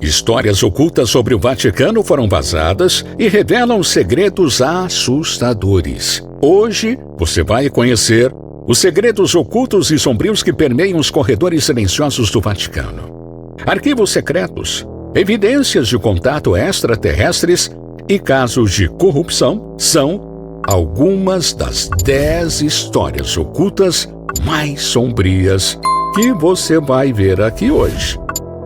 Histórias ocultas sobre o Vaticano foram vazadas e revelam segredos assustadores. Hoje, você vai conhecer os segredos ocultos e sombrios que permeiam os corredores silenciosos do Vaticano. Arquivos secretos, evidências de contato extraterrestres e casos de corrupção são algumas das 10 histórias ocultas mais sombrias que você vai ver aqui hoje.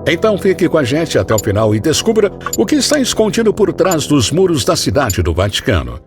Então fique com a gente até o final e descubra o que está escondido por trás dos muros da cidade do Vaticano.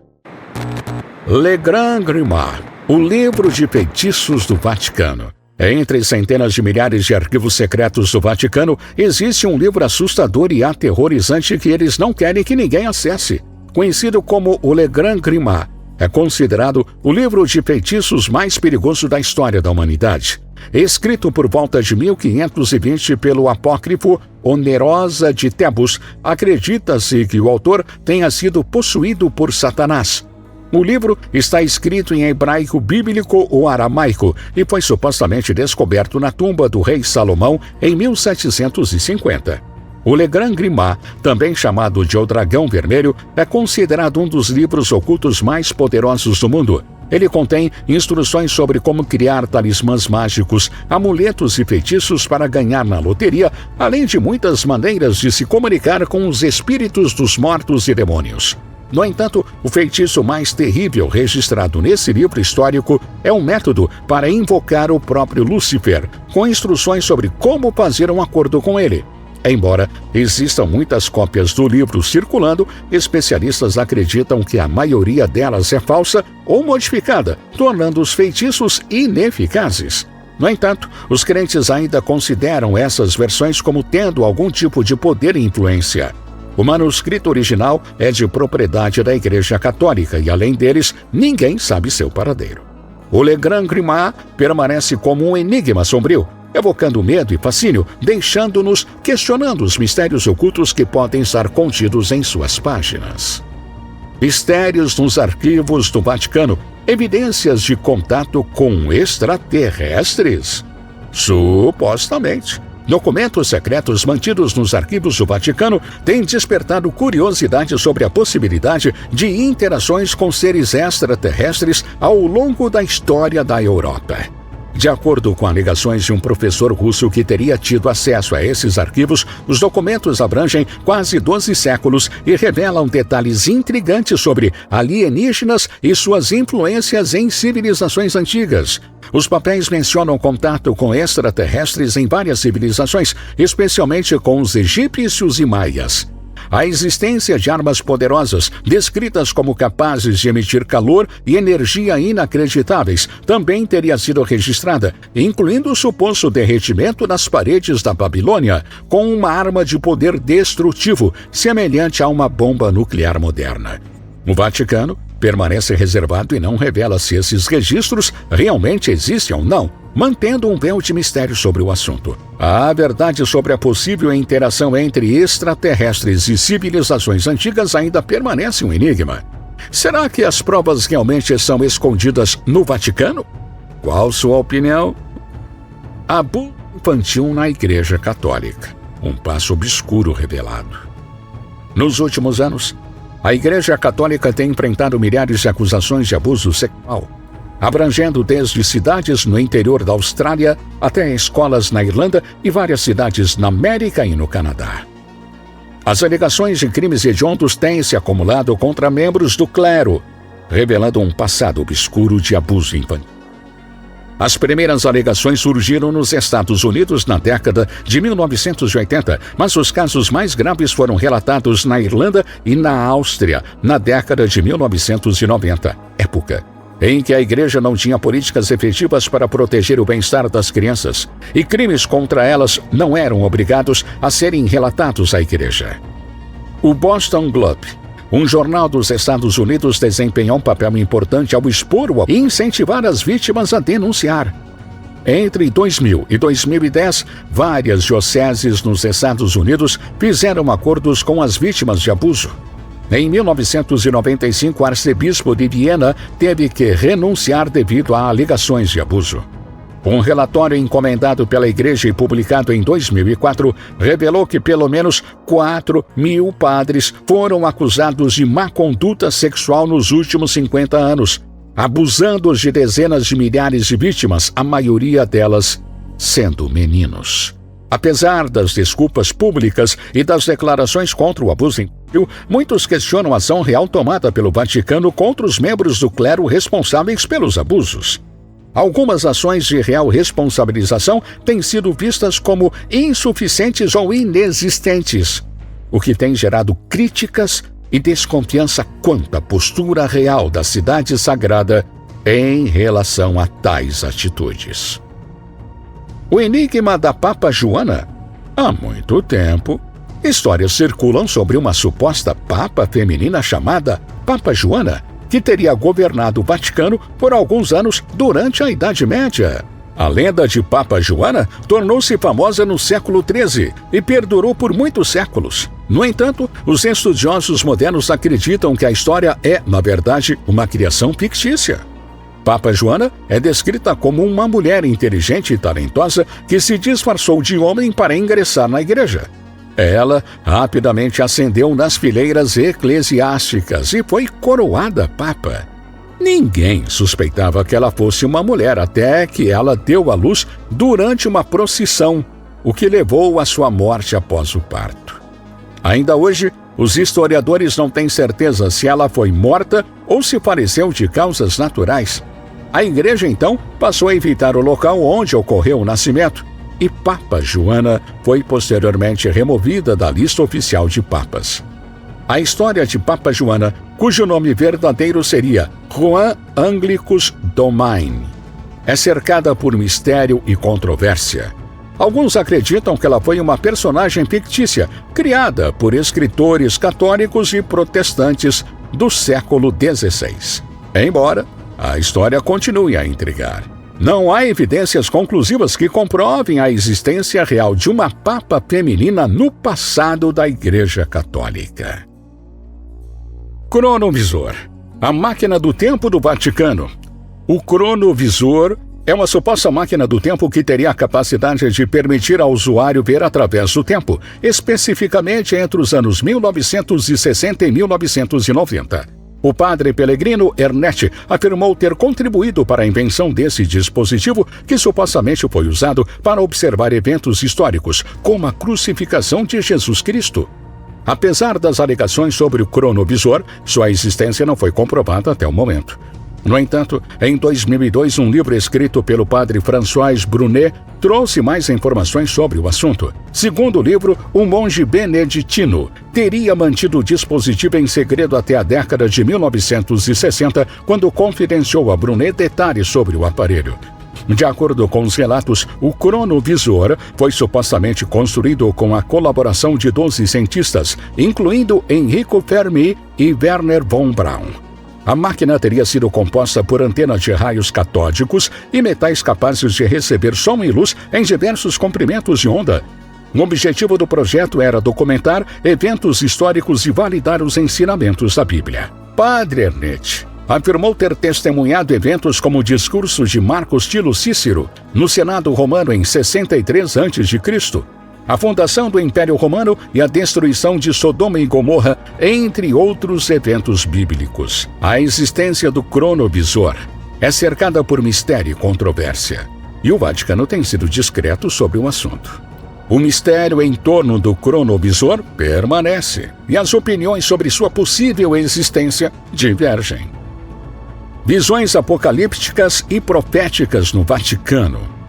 Le Grand Grimoire, o livro de feitiços do Vaticano. Entre centenas de milhares de arquivos secretos do Vaticano, existe um livro assustador e aterrorizante que eles não querem que ninguém acesse. Conhecido como o Le Grand Grimoire, é considerado o livro de feitiços mais perigoso da história da humanidade. Escrito por volta de 1520 pelo apócrifo Onerosa de Thebos, acredita-se que o autor tenha sido possuído por Satanás. O livro está escrito em hebraico bíblico ou aramaico e foi supostamente descoberto na tumba do rei Salomão em 1750. O Le Grand Grimoire, também chamado de O Dragão Vermelho, é considerado um dos livros ocultos mais poderosos do mundo. Ele contém instruções sobre como criar talismãs mágicos, amuletos e feitiços para ganhar na loteria, além de muitas maneiras de se comunicar com os espíritos dos mortos e demônios. No entanto, o feitiço mais terrível registrado nesse livro histórico é um método para invocar o próprio Lúcifer, com instruções sobre como fazer um acordo com ele. Embora existam muitas cópias do livro circulando, especialistas acreditam que a maioria delas é falsa ou modificada, tornando os feitiços ineficazes. No entanto, os crentes ainda consideram essas versões como tendo algum tipo de poder e influência. O manuscrito original é de propriedade da Igreja Católica e, além deles, ninguém sabe seu paradeiro. O Le Grand Grimoire permanece como um enigma sombrio, evocando medo e fascínio, deixando-nos questionando os mistérios ocultos que podem estar contidos em suas páginas. Mistérios nos arquivos do Vaticano, evidências de contato com extraterrestres. Supostamente. Documentos secretos mantidos nos arquivos do Vaticano têm despertado curiosidade sobre a possibilidade de interações com seres extraterrestres ao longo da história da Europa. De acordo com alegações de um professor russo que teria tido acesso a esses arquivos, os documentos abrangem quase 12 séculos e revelam detalhes intrigantes sobre alienígenas e suas influências em civilizações antigas. Os papéis mencionam contato com extraterrestres em várias civilizações, especialmente com os egípcios e maias. A existência de armas poderosas, descritas como capazes de emitir calor e energia inacreditáveis, também teria sido registrada, incluindo o suposto derretimento das paredes da Babilônia, com uma arma de poder destrutivo, semelhante a uma bomba nuclear moderna. O Vaticano permanece reservado e não revela se esses registros realmente existem ou não, mantendo um véu de mistério sobre o assunto. A verdade sobre a possível interação entre extraterrestres e civilizações antigas ainda permanece um enigma. Será que as provas realmente são escondidas no Vaticano? Qual sua opinião? Abuso infantil na Igreja Católica. Um passo obscuro revelado. Nos últimos anos, a Igreja Católica tem enfrentado milhares de acusações de abuso sexual, abrangendo desde cidades no interior da Austrália até escolas na Irlanda e várias cidades na América e no Canadá. As alegações de crimes hediondos têm se acumulado contra membros do clero, revelando um passado obscuro de abuso infantil. As primeiras alegações surgiram nos Estados Unidos na década de 1980, mas os casos mais graves foram relatados na Irlanda e na Áustria na década de 1990, época em que a Igreja não tinha políticas efetivas para proteger o bem-estar das crianças, e crimes contra elas não eram obrigados a serem relatados à Igreja. O Boston Globe, um jornal dos Estados Unidos, desempenhou um papel importante ao expor e incentivar as vítimas a denunciar. Entre 2000 e 2010, várias dioceses nos Estados Unidos fizeram acordos com as vítimas de abuso. Em 1995, o arcebispo de Viena teve que renunciar devido a alegações de abuso. Um relatório encomendado pela Igreja e publicado em 2004 revelou que pelo menos 4.000 padres foram acusados de má conduta sexual nos últimos 50 anos, abusando de dezenas de milhares de vítimas, a maioria delas sendo meninos. Apesar das desculpas públicas e das declarações contra o abuso infantil, muitos questionam a ação real tomada pelo Vaticano contra os membros do clero responsáveis pelos abusos. Algumas ações de real responsabilização têm sido vistas como insuficientes ou inexistentes, o que tem gerado críticas e desconfiança quanto à postura real da cidade sagrada em relação a tais atitudes. O enigma da Papa Joana? Há muito tempo, histórias circulam sobre uma suposta papa feminina chamada Papa Joana, que teria governado o Vaticano por alguns anos durante a Idade Média. A lenda de Papa Joana tornou-se famosa no século XIII e perdurou por muitos séculos. No entanto, os estudiosos modernos acreditam que a história é, na verdade, uma criação fictícia. Papa Joana é descrita como uma mulher inteligente e talentosa que se disfarçou de homem para ingressar na igreja. Ela rapidamente ascendeu nas fileiras eclesiásticas e foi coroada papa. Ninguém suspeitava que ela fosse uma mulher até que ela deu à luz durante uma procissão, o que levou à sua morte após o parto. Ainda hoje, os historiadores não têm certeza se ela foi morta ou se faleceu de causas naturais. A igreja, então, passou a evitar o local onde ocorreu o nascimento, e Papa Joana foi posteriormente removida da lista oficial de papas. A história de Papa Joana, cujo nome verdadeiro seria Juan Anglicus Domain, é cercada por mistério e controvérsia. Alguns acreditam que ela foi uma personagem fictícia, criada por escritores católicos e protestantes do século XVI. Embora a história continue a intrigar, não há evidências conclusivas que comprovem a existência real de uma papa feminina no passado da Igreja Católica. Cronovisor, a máquina do tempo do Vaticano. O cronovisor é uma suposta máquina do tempo que teria a capacidade de permitir ao usuário ver através do tempo, especificamente entre os anos 1960 e 1990. O padre Pellegrino Ernetti afirmou ter contribuído para a invenção desse dispositivo, que supostamente foi usado para observar eventos históricos, como a crucificação de Jesus Cristo. Apesar das alegações sobre o cronovisor, sua existência não foi comprovada até o momento. No entanto, em 2002, um livro escrito pelo padre François Brunet trouxe mais informações sobre o assunto. Segundo o livro, um monge beneditino teria mantido o dispositivo em segredo até a década de 1960, quando confidenciou a Brunet detalhes sobre o aparelho. De acordo com os relatos, o cronovisor foi supostamente construído com a colaboração de 12 cientistas, incluindo Enrico Fermi e Werner von Braun. A máquina teria sido composta por antenas de raios catódicos e metais capazes de receber som e luz em diversos comprimentos de onda. O objetivo do projeto era documentar eventos históricos e validar os ensinamentos da Bíblia. Padre Ernetti afirmou ter testemunhado eventos como o discurso de Marco Tilo Cícero no Senado Romano em 63 a.C., a fundação do Império Romano e a destruição de Sodoma e Gomorra, entre outros eventos bíblicos. A existência do cronovisor é cercada por mistério e controvérsia, e o Vaticano tem sido discreto sobre o assunto. O mistério em torno do cronovisor permanece, e as opiniões sobre sua possível existência divergem. Visões apocalípticas e proféticas no Vaticano.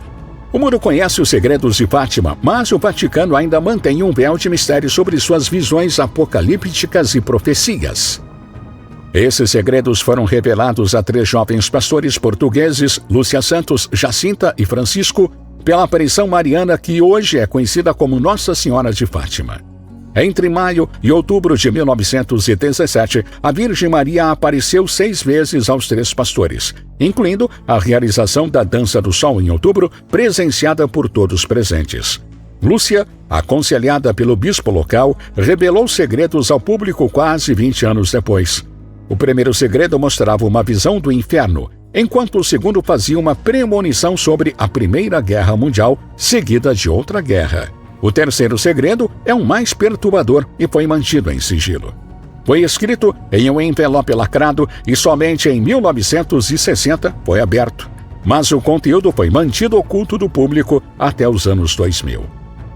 O mundo conhece os segredos de Fátima, mas o Vaticano ainda mantém um véu de mistério sobre suas visões apocalípticas e profecias. Esses segredos foram revelados a 3 jovens pastores portugueses, Lúcia Santos, Jacinta e Francisco, pela aparição mariana que hoje é conhecida como Nossa Senhora de Fátima. Entre maio e outubro de 1917, a Virgem Maria apareceu 6 vezes aos 3 pastores, incluindo a realização da Dança do Sol em outubro, presenciada por todos presentes. Lúcia, aconselhada pelo bispo local, revelou segredos ao público quase 20 anos depois. O primeiro segredo mostrava uma visão do inferno, enquanto o segundo fazia uma premonição sobre a Primeira Guerra Mundial, seguida de outra guerra. O terceiro segredo é o mais perturbador e foi mantido em sigilo. Foi escrito em um envelope lacrado e somente em 1960 foi aberto, mas o conteúdo foi mantido oculto do público até os anos 2000.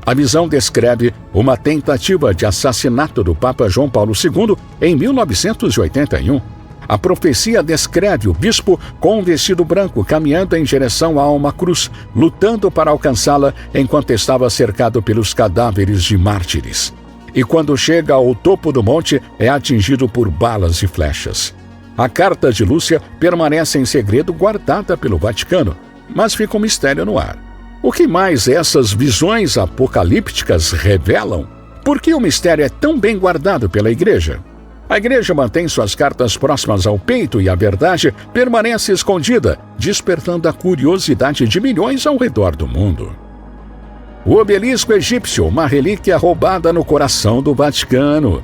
A visão descreve uma tentativa de assassinato do Papa João Paulo II em 1981. A profecia descreve o bispo com um vestido branco caminhando em direção a uma cruz, lutando para alcançá-la enquanto estava cercado pelos cadáveres de mártires. E quando chega ao topo do monte, é atingido por balas e flechas. A carta de Lúcia permanece em segredo, guardada pelo Vaticano, mas fica um mistério no ar. O que mais essas visões apocalípticas revelam? Por que o mistério é tão bem guardado pela Igreja? A Igreja mantém suas cartas próximas ao peito e a verdade permanece escondida, despertando a curiosidade de milhões ao redor do mundo. O obelisco egípcio, uma relíquia roubada no coração do Vaticano.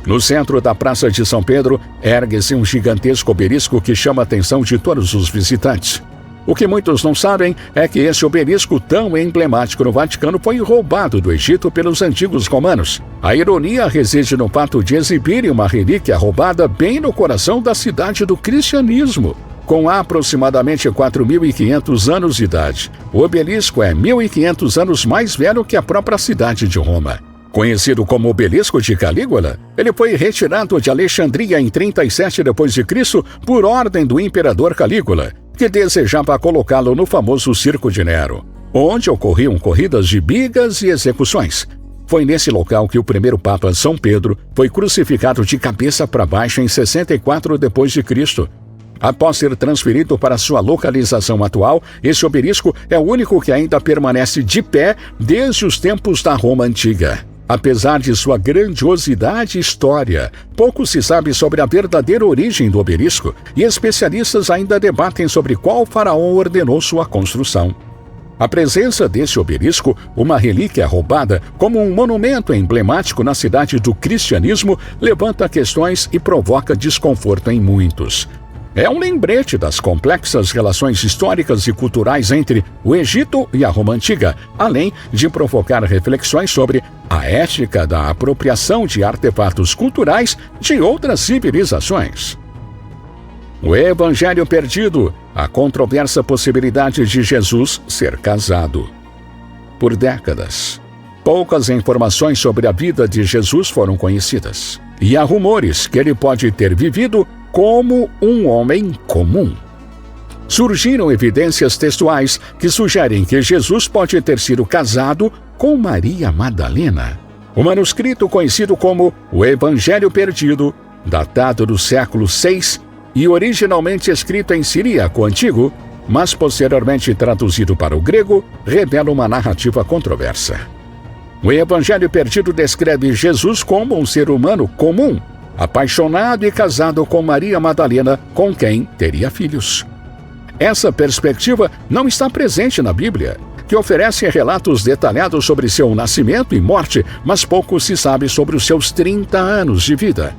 No centro da Praça de São Pedro, ergue-se um gigantesco obelisco que chama a atenção de todos os visitantes. O que muitos não sabem é que esse obelisco tão emblemático no Vaticano foi roubado do Egito pelos antigos romanos. A ironia reside no fato de exibirem uma relíquia roubada bem no coração da cidade do cristianismo. Com aproximadamente 4.500 anos de idade, o obelisco é 1.500 anos mais velho que a própria cidade de Roma. Conhecido como Obelisco de Calígula, ele foi retirado de Alexandria em 37 d.C. por ordem do imperador Calígula, que desejava colocá-lo no famoso Circo de Nero, onde ocorriam corridas de bigas e execuções. Foi nesse local que o primeiro Papa, São Pedro, foi crucificado de cabeça para baixo em 64 d.C. Após ser transferido para sua localização atual, esse obelisco é o único que ainda permanece de pé desde os tempos da Roma Antiga. Apesar de sua grandiosidade e história, pouco se sabe sobre a verdadeira origem do obelisco e especialistas ainda debatem sobre qual faraó ordenou sua construção. A presença desse obelisco, uma relíquia roubada, como um monumento emblemático na cidade do cristianismo, levanta questões e provoca desconforto em muitos. É um lembrete das complexas relações históricas e culturais entre o Egito e a Roma Antiga, além de provocar reflexões sobre a ética da apropriação de artefatos culturais de outras civilizações. O Evangelho Perdido, a controversa possibilidade de Jesus ser casado. Por décadas, poucas informações sobre a vida de Jesus foram conhecidas, e há rumores que ele pode ter vivido como um homem comum. Surgiram evidências textuais que sugerem que Jesus pode ter sido casado com Maria Madalena. O manuscrito conhecido como o Evangelho Perdido, datado do século VI e originalmente escrito em siríaco antigo, mas posteriormente traduzido para o grego, revela uma narrativa controversa. O Evangelho Perdido descreve Jesus como um ser humano comum, apaixonado e casado com Maria Madalena, com quem teria filhos. Essa perspectiva não está presente na Bíblia, que oferece relatos detalhados sobre seu nascimento e morte, mas pouco se sabe sobre os seus 30 anos de vida.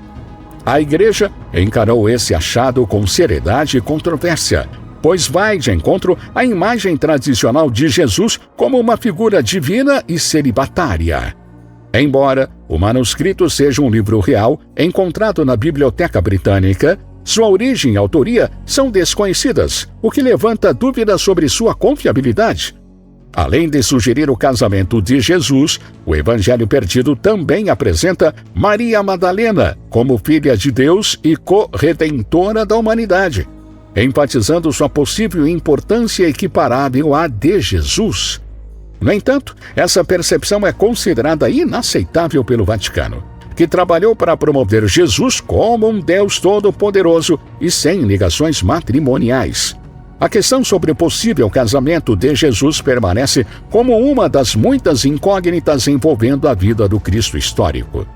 A Igreja encarou esse achado com seriedade e controvérsia, pois vai de encontro à imagem tradicional de Jesus como uma figura divina e celibatária. Embora o manuscrito seja um livro real, encontrado na Biblioteca Britânica, sua origem e autoria são desconhecidas, o que levanta dúvidas sobre sua confiabilidade. Além de sugerir o casamento de Jesus, o Evangelho Perdido também apresenta Maria Madalena como filha de Deus e co-redentora da humanidade, enfatizando sua possível importância equiparável à de Jesus. No entanto, essa percepção é considerada inaceitável pelo Vaticano, que trabalhou para promover Jesus como um Deus todo-poderoso e sem ligações matrimoniais. A questão sobre o possível casamento de Jesus permanece como uma das muitas incógnitas envolvendo a vida do Cristo histórico.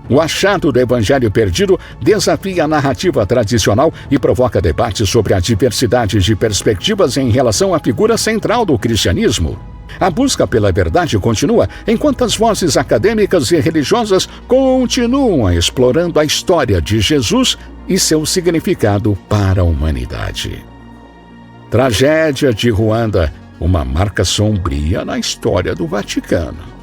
O achado do Evangelho Perdido desafia a narrativa tradicional e provoca debates sobre a diversidade de perspectivas em relação à figura central do cristianismo. A busca pela verdade continua, enquanto as vozes acadêmicas e religiosas continuam explorando a história de Jesus e seu significado para a humanidade. Tragédia de Ruanda, uma marca sombria na história do Vaticano.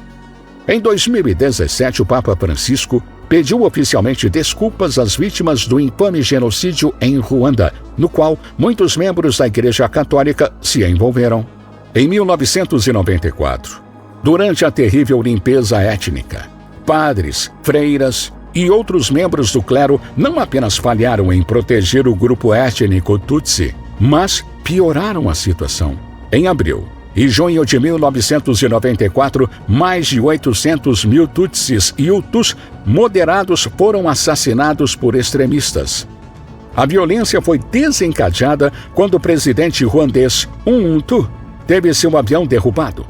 Em 2017, o Papa Francisco pediu oficialmente desculpas às vítimas do infame genocídio em Ruanda, no qual muitos membros da Igreja Católica se envolveram. Em 1994, durante a terrível limpeza étnica, padres, freiras e outros membros do clero não apenas falharam em proteger o grupo étnico Tutsi, mas pioraram a situação. Em abril e junho de 1994, mais de 800 mil Tutsis e Hutus moderados foram assassinados por extremistas. A violência foi desencadeada quando o presidente ruandês, Ubuntu, teve seu avião derrubado.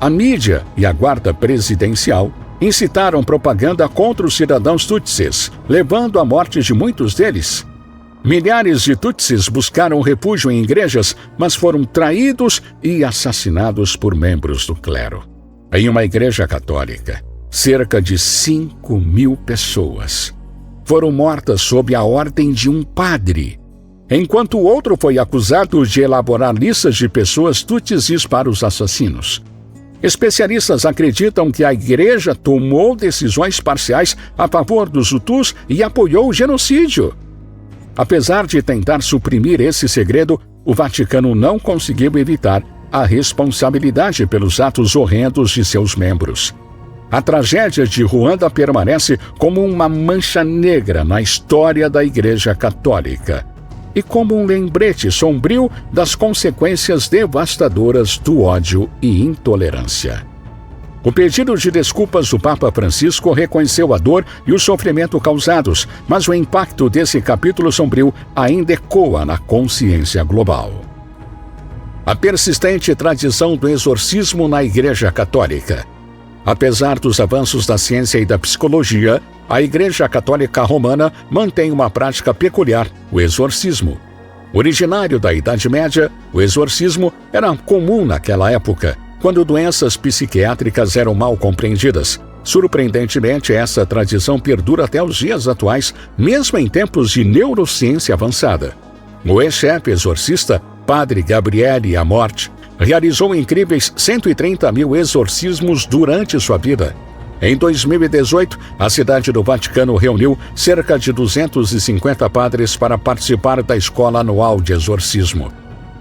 A mídia e a guarda presidencial incitaram propaganda contra os cidadãos Tutsis, levando à morte de muitos deles. Milhares de Tutsis buscaram refúgio em igrejas, mas foram traídos e assassinados por membros do clero. Em uma igreja católica, cerca de 5.000 pessoas foram mortas sob a ordem de um padre, enquanto o outro foi acusado de elaborar listas de pessoas Tutsis para os assassinos. Especialistas acreditam que a igreja tomou decisões parciais a favor dos Hutus e apoiou o genocídio. Apesar de tentar suprimir esse segredo, o Vaticano não conseguiu evitar a responsabilidade pelos atos horrendos de seus membros. A tragédia de Ruanda permanece como uma mancha negra na história da Igreja Católica e como um lembrete sombrio das consequências devastadoras do ódio e intolerância. O pedido de desculpas do Papa Francisco reconheceu a dor e o sofrimento causados, mas o impacto desse capítulo sombrio ainda ecoa na consciência global. A persistente tradição do exorcismo na Igreja Católica. Apesar dos avanços da ciência e da psicologia, a Igreja Católica Romana mantém uma prática peculiar, o exorcismo. Originário da Idade Média, o exorcismo era comum naquela época, quando doenças psiquiátricas eram mal compreendidas. Surpreendentemente, essa tradição perdura até os dias atuais, mesmo em tempos de neurociência avançada. O ex-chefe exorcista, Padre Gabriele Amorth, realizou incríveis 130 mil exorcismos durante sua vida. Em 2018, a cidade do Vaticano reuniu cerca de 250 padres para participar da escola anual de exorcismo.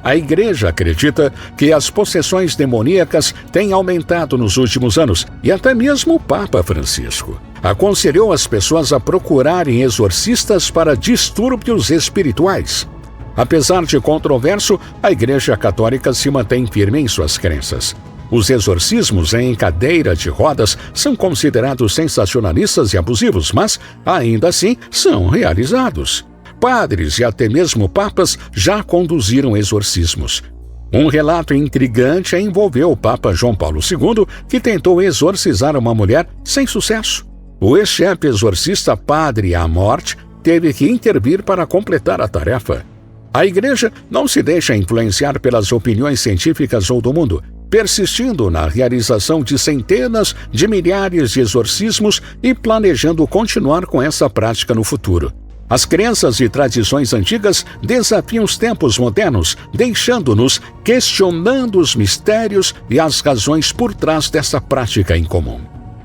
A Igreja acredita que as possessões demoníacas têm aumentado nos últimos anos e até mesmo o Papa Francisco aconselhou as pessoas a procurarem exorcistas para distúrbios espirituais. Apesar de controverso, a Igreja Católica se mantém firme em suas crenças. Os exorcismos em cadeira de rodas são considerados sensacionalistas e abusivos, mas, ainda assim, são realizados. Padres e até mesmo papas já conduziram exorcismos. Um relato intrigante envolveu o Papa João Paulo II, que tentou exorcizar uma mulher sem sucesso. O ex-chefe exorcista Padre Amorth teve que intervir para completar a tarefa. A Igreja não se deixa influenciar pelas opiniões científicas ou do mundo, persistindo na realização de centenas de milhares de exorcismos e planejando continuar com essa prática no futuro. As crenças e tradições antigas desafiam os tempos modernos, deixando-nos questionando os mistérios e as razões por trás dessa prática incomum.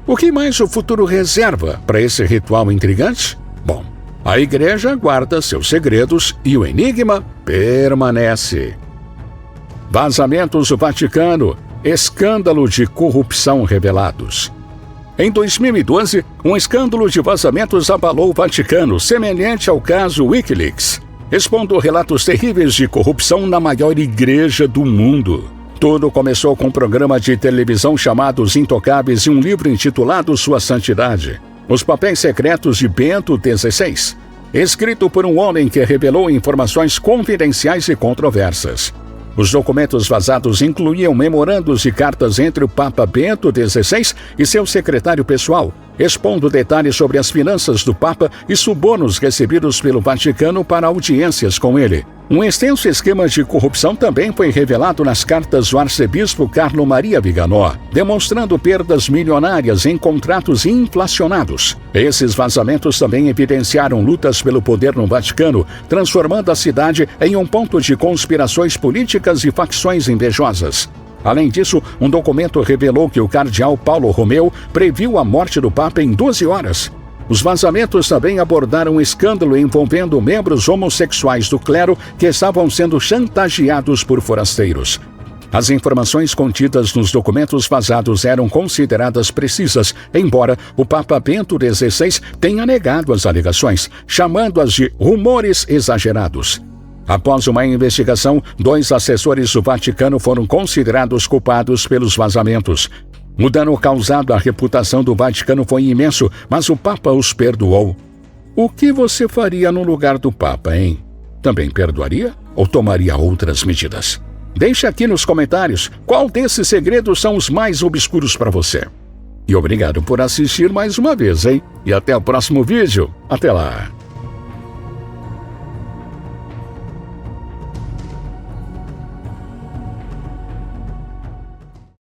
O que mais o futuro reserva para esse ritual intrigante? Bom, a Igreja guarda seus segredos e o enigma permanece. Vazamentos do Vaticano, escândalo de corrupção revelados. Em 2012, um escândalo de vazamentos abalou o Vaticano, semelhante ao caso Wikileaks, expondo relatos terríveis de corrupção na maior igreja do mundo. Tudo começou com um programa de televisão chamado Os Intocáveis e um livro intitulado Sua Santidade, Os Papéis Secretos de Bento XVI, escrito por um homem que revelou informações confidenciais e controversas. Os documentos vazados incluíam memorandos e cartas entre o Papa Bento XVI e seu secretário pessoal, expondo detalhes sobre as finanças do Papa e subornos recebidos pelo Vaticano para audiências com ele. Um extenso esquema de corrupção também foi revelado nas cartas do arcebispo Carlo Maria Viganò, demonstrando perdas milionárias em contratos inflacionados. Esses vazamentos também evidenciaram lutas pelo poder no Vaticano, transformando a cidade em um ponto de conspirações políticas e facções invejosas. Além disso, um documento revelou que o cardeal Paulo Romeu previu a morte do Papa em 12 horas. Os vazamentos também abordaram um escândalo envolvendo membros homossexuais do clero que estavam sendo chantageados por forasteiros. As informações contidas nos documentos vazados eram consideradas precisas, embora o Papa Bento XVI tenha negado as alegações, chamando-as de rumores exagerados. Após uma investigação, 2 assessores do Vaticano foram considerados culpados pelos vazamentos. O dano causado à reputação do Vaticano foi imenso, mas o Papa os perdoou. O que você faria no lugar do Papa, hein? Também perdoaria ou tomaria outras medidas? Deixe aqui nos comentários qual desses segredos são os mais obscuros para você. E obrigado por assistir mais uma vez, hein? E até o próximo vídeo. Até lá!